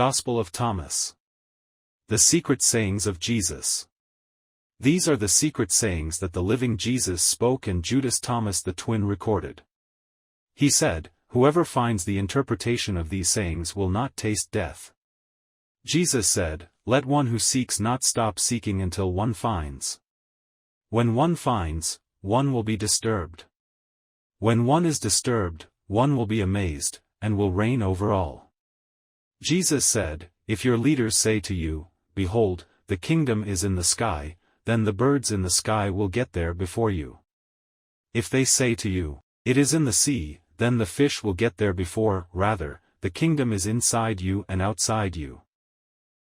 Gospel of Thomas. The secret sayings of Jesus. These are the secret sayings that the living Jesus spoke and Judas Thomas the twin recorded. He said, "Whoever finds the interpretation of these sayings will not taste death." Jesus said, "Let one who seeks not stop seeking until one finds. When one finds, one will be disturbed. When one is disturbed, one will be amazed, and will reign over all." Jesus said, "If your leaders say to you, 'Behold, the kingdom is in the sky,' then the birds in the sky will get there before you. If they say to you, 'It is in the sea,' then the fish will get there before, rather, the kingdom is inside you and outside you.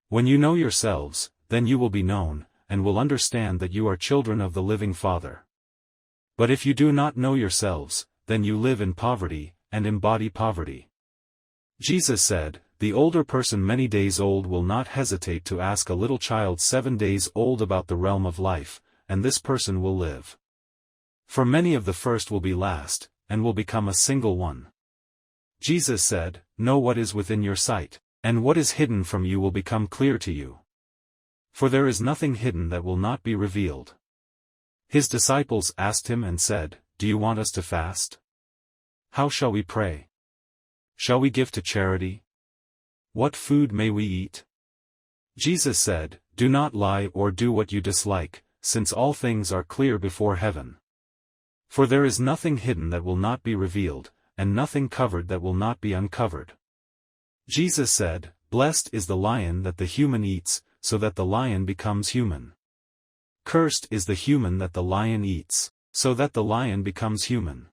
When you know yourselves, then you will be known, and will understand that you are children of the living Father. But if you do not know yourselves, then you live in poverty, and embody poverty." Jesus said, "The older person many days old will not hesitate to ask a little child 7 days old about the realm of life, and this person will live. For many of the first will be last, and will become a single one." Jesus said, "Know what is within your sight, and what is hidden from you will become clear to you. For there is nothing hidden that will not be revealed." His disciples asked him and said, "Do you want us to fast? How shall we pray? Shall we give to charity? What food may we eat?" Jesus said, "Do not lie or do what you dislike, since all things are clear before heaven. For there is nothing hidden that will not be revealed, and nothing covered that will not be uncovered." Jesus said, "Blessed is the lion that the human eats, so that the lion becomes human. Cursed is the human that the lion eats, so that the lion becomes human."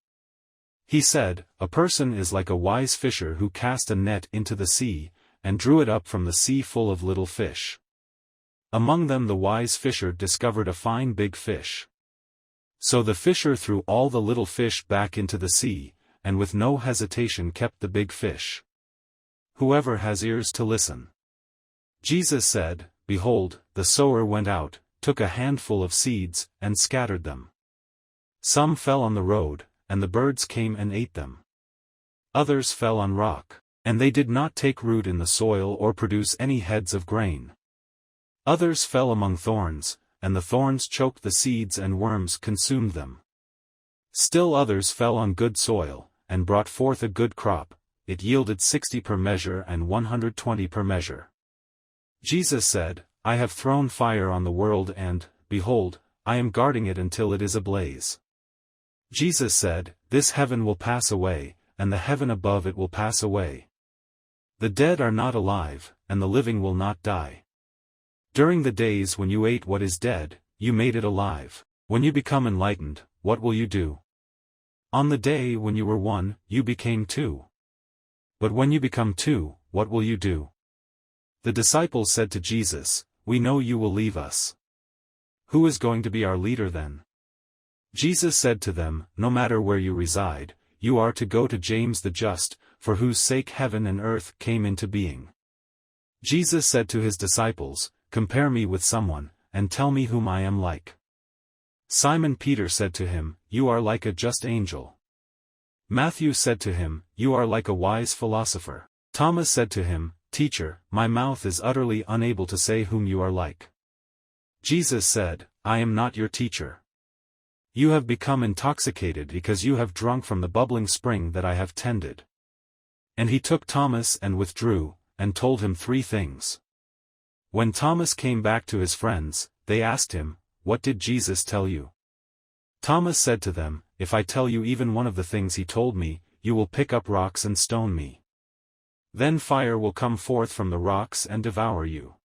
He said, "A person is like a wise fisher who cast a net into the sea, and drew it up from the sea full of little fish. Among them the wise fisher discovered a fine big fish. So the fisher threw all the little fish back into the sea, and with no hesitation kept the big fish. Whoever has ears to listen." Jesus said, "Behold, the sower went out, took a handful of seeds, and scattered them. Some fell on the road, and the birds came and ate them. Others fell on rock, and they did not take root in the soil or produce any heads of grain. Others fell among thorns, and the thorns choked the seeds and worms consumed them. Still others fell on good soil, and brought forth a good crop, it yielded 60 per measure and 120 per measure." Jesus said, "I have thrown fire on the world and, behold, I am guarding it until it is ablaze." Jesus said, "This heaven will pass away, and the heaven above it will pass away. The dead are not alive, and the living will not die. During the days when you ate what is dead, you made it alive. When you become enlightened, what will you do? On the day when you were one, you became two. But when you become two, what will you do?" The disciples said to Jesus, "We know you will leave us. Who is going to be our leader then?" Jesus said to them, "No matter where you reside, you are to go to James the Just, for whose sake heaven and earth came into being." Jesus said to his disciples, "Compare me with someone, and tell me whom I am like." Simon Peter said to him, "You are like a just angel." Matthew said to him, "You are like a wise philosopher." Thomas said to him, "Teacher, my mouth is utterly unable to say whom you are like." Jesus said, "I am not your teacher. You have become intoxicated because you have drunk from the bubbling spring that I have tended." And he took Thomas and withdrew, and told him 3 things. When Thomas came back to his friends, they asked him, "What did Jesus tell you?" Thomas said to them, "If I tell you even one of the things he told me, you will pick up rocks and stone me. Then fire will come forth from the rocks and devour you."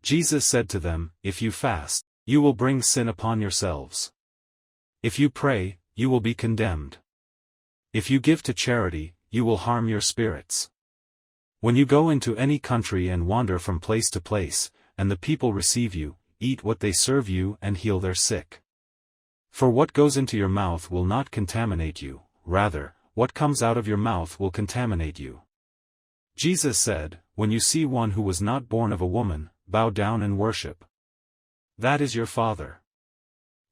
Jesus said to them, "If you fast, you will bring sin upon yourselves. If you pray, you will be condemned. If you give to charity, you will harm your spirits. When you go into any country and wander from place to place, and the people receive you, eat what they serve you and heal their sick. For what goes into your mouth will not contaminate you, rather, what comes out of your mouth will contaminate you." Jesus said, "When you see one who was not born of a woman, bow down and worship. That is your father."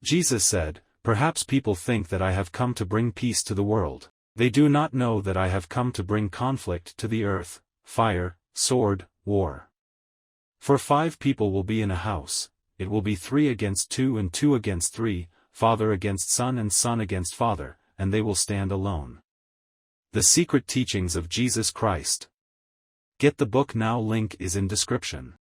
Jesus said, "Perhaps people think that I have come to bring peace to the world. They do not know that I have come to bring conflict to the earth. Fire, sword, war. For 5 people will be in a house, it will be 3 against 2 and 2 against 3, father against son and son against father, and they will stand alone. The Secret Teachings of Jesus Christ. Get the book now, link is in description.